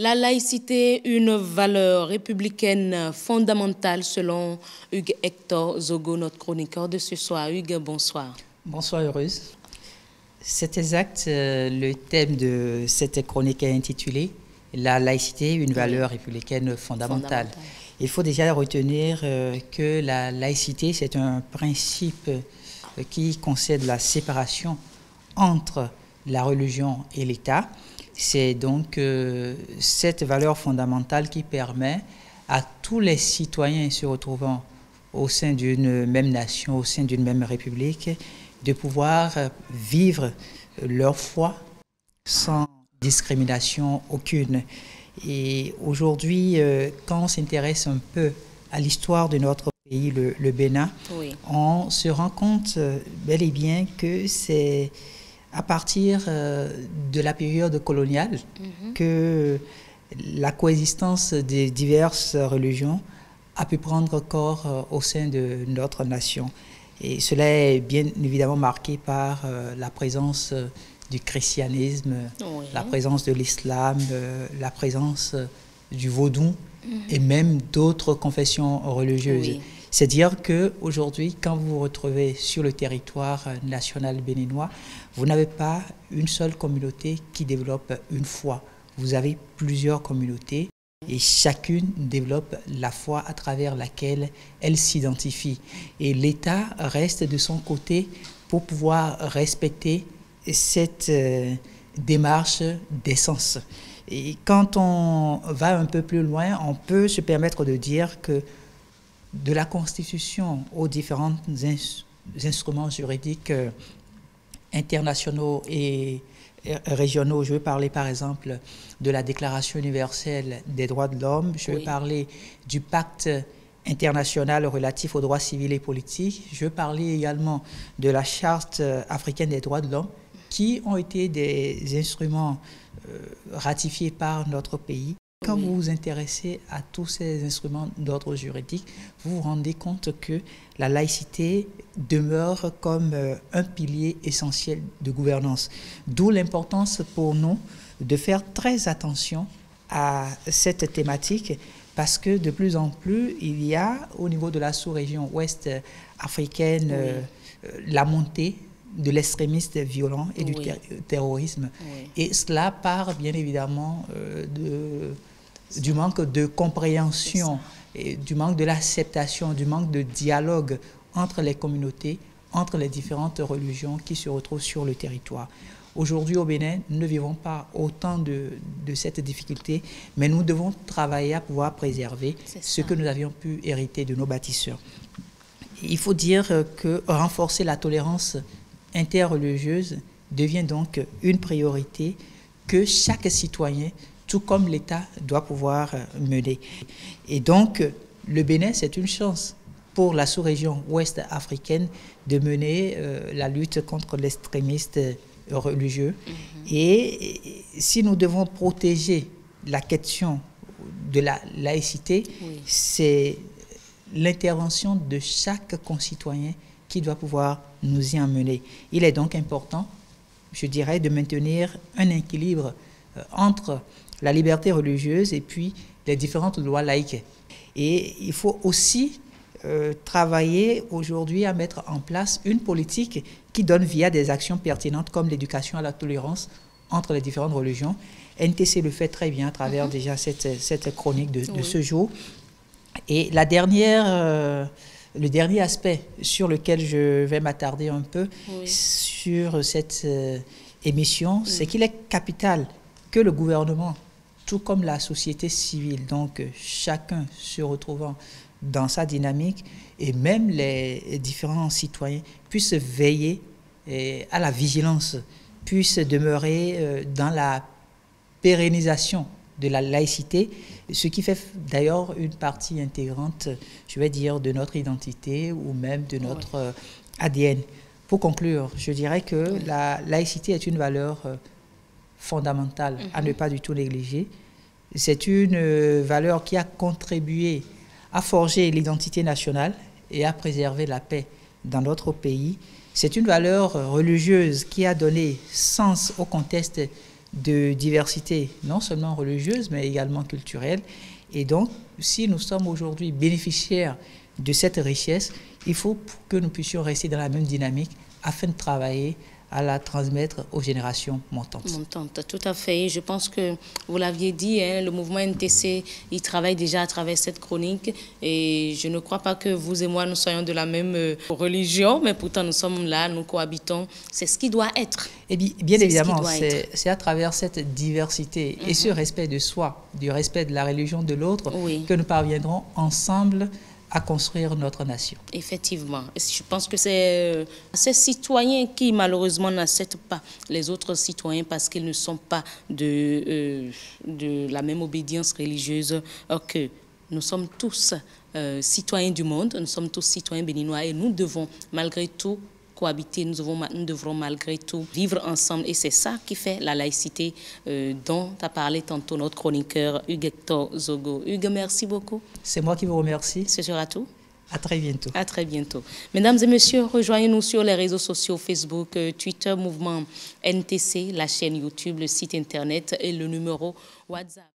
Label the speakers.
Speaker 1: La laïcité, une valeur républicaine fondamentale selon Hugues Hector Zogo, notre chroniqueur de ce soir. Hugues, bonsoir.
Speaker 2: Bonsoir, heureuse. C'est exact, le thème de cette chronique est intitulé « La laïcité, une valeur républicaine fondamentale ». Il faut déjà retenir que la laïcité, c'est un principe qui concède la séparation entre la religion et l'État. C'est donc cette valeur fondamentale qui permet à tous les citoyens se retrouvant au sein d'une même nation, au sein d'une même république, de pouvoir vivre leur foi sans discrimination aucune. Et aujourd'hui, quand on s'intéresse un peu à l'histoire de notre pays, le Bénin, on se rend compte bel et bien que c'est à partir de la période coloniale que la coexistence des diverses religions a pu prendre corps au sein de notre nation. Et cela est bien évidemment marqué par la présence du christianisme, la présence de l'islam, la présence du vaudou et même d'autres confessions religieuses. C'est-à-dire qu'aujourd'hui, quand vous vous retrouvez sur le territoire national béninois, vous n'avez pas une seule communauté qui développe une foi. Vous avez plusieurs communautés et chacune développe la foi à travers laquelle elle s'identifie. Et l'État reste de son côté pour pouvoir respecter cette démarche d'essence. Et quand on va un peu plus loin, on peut se permettre de dire que de la Constitution aux différents instruments juridiques internationaux et régionaux, je veux parler par exemple de la Déclaration universelle des droits de l'homme, je veux parler du pacte international relatif aux droits civils et politiques, je veux parler également de la Charte africaine des droits de l'homme, qui ont été des instruments ratifiés par notre pays. Quand vous vous intéressez à tous ces instruments d'ordre juridique, vous vous rendez compte que la laïcité demeure comme un pilier essentiel de gouvernance. D'où l'importance pour nous de faire très attention à cette thématique parce que de plus en plus, il y a au niveau de la sous-région ouest africaine la montée de l'extrémisme violent et du terrorisme. Et cela part bien évidemment du manque de compréhension, et du manque de l'acceptation, du manque de dialogue entre les communautés, entre les différentes religions qui se retrouvent sur le territoire. Aujourd'hui au Bénin, nous ne vivons pas autant de cette difficulté, mais nous devons travailler à pouvoir préserver ce que nous avions pu hériter de nos bâtisseurs. Il faut dire que renforcer la tolérance interreligieuse devient donc une priorité que chaque citoyen, tout comme l'État, doit pouvoir mener. Et donc, le Bénin, c'est une chance pour la sous-région ouest africaine de mener la lutte contre l'extrémisme religieux. Et si nous devons protéger la question de la laïcité, c'est l'intervention de chaque concitoyen qui doit pouvoir nous y emmener. Il est donc important, je dirais, de maintenir un équilibre entre la liberté religieuse et puis les différentes lois laïques. Et il faut aussi travailler aujourd'hui à mettre en place une politique qui donne via des actions pertinentes comme l'éducation à la tolérance entre les différentes religions. NTC le fait très bien à travers déjà cette chronique de ce jour. Et la dernière... le dernier aspect sur lequel je vais m'attarder un peu sur cette émission, c'est qu'il est capital que le gouvernement, tout comme la société civile, donc chacun se retrouvant dans sa dynamique, et même les différents citoyens puissent veiller à la vigilance, puissent demeurer dans la pérennisation de la laïcité, ce qui fait d'ailleurs une partie intégrante, je vais dire, de notre identité ou même de notre ADN. Pour conclure, je dirais que la laïcité est une valeur fondamentale à ne pas du tout négliger. C'est une valeur qui a contribué à forger l'identité nationale et à préserver la paix dans notre pays. C'est une valeur religieuse qui a donné sens au contexte de diversité, non seulement religieuse, mais également culturelle. Et donc, si nous sommes aujourd'hui bénéficiaires de cette richesse, il faut que nous puissions rester dans la même dynamique afin de travailler à la transmettre aux générations montantes.
Speaker 1: Tout à fait. Je pense que vous l'aviez dit, hein, le mouvement NTC, il travaille déjà à travers cette chronique et je ne crois pas que vous et moi, nous soyons de la même religion, mais pourtant nous sommes là, nous cohabitons. C'est ce qui doit être.
Speaker 2: Et bien évidemment, c'est à travers cette diversité et ce respect de soi, du respect de la religion de l'autre, que nous parviendrons ensemble à construire notre nation.
Speaker 1: Effectivement. Je pense que c'est ces citoyens qui, malheureusement, n'acceptent pas les autres citoyens parce qu'ils ne sont pas de la même obédience religieuse que nous sommes tous citoyens du monde, nous sommes tous citoyens béninois et nous devons, malgré tout, cohabiter, nous devrons malgré tout vivre ensemble et c'est ça qui fait la laïcité dont a parlé tantôt notre chroniqueur Hugues-Hector Zogo. Hugues, merci beaucoup.
Speaker 2: C'est moi qui vous remercie.
Speaker 1: Ce sera tout.
Speaker 2: À très bientôt.
Speaker 1: À très bientôt. Mesdames et messieurs, rejoignez-nous sur les réseaux sociaux Facebook, Twitter, Mouvement NTC, la chaîne YouTube, le site internet et le numéro WhatsApp.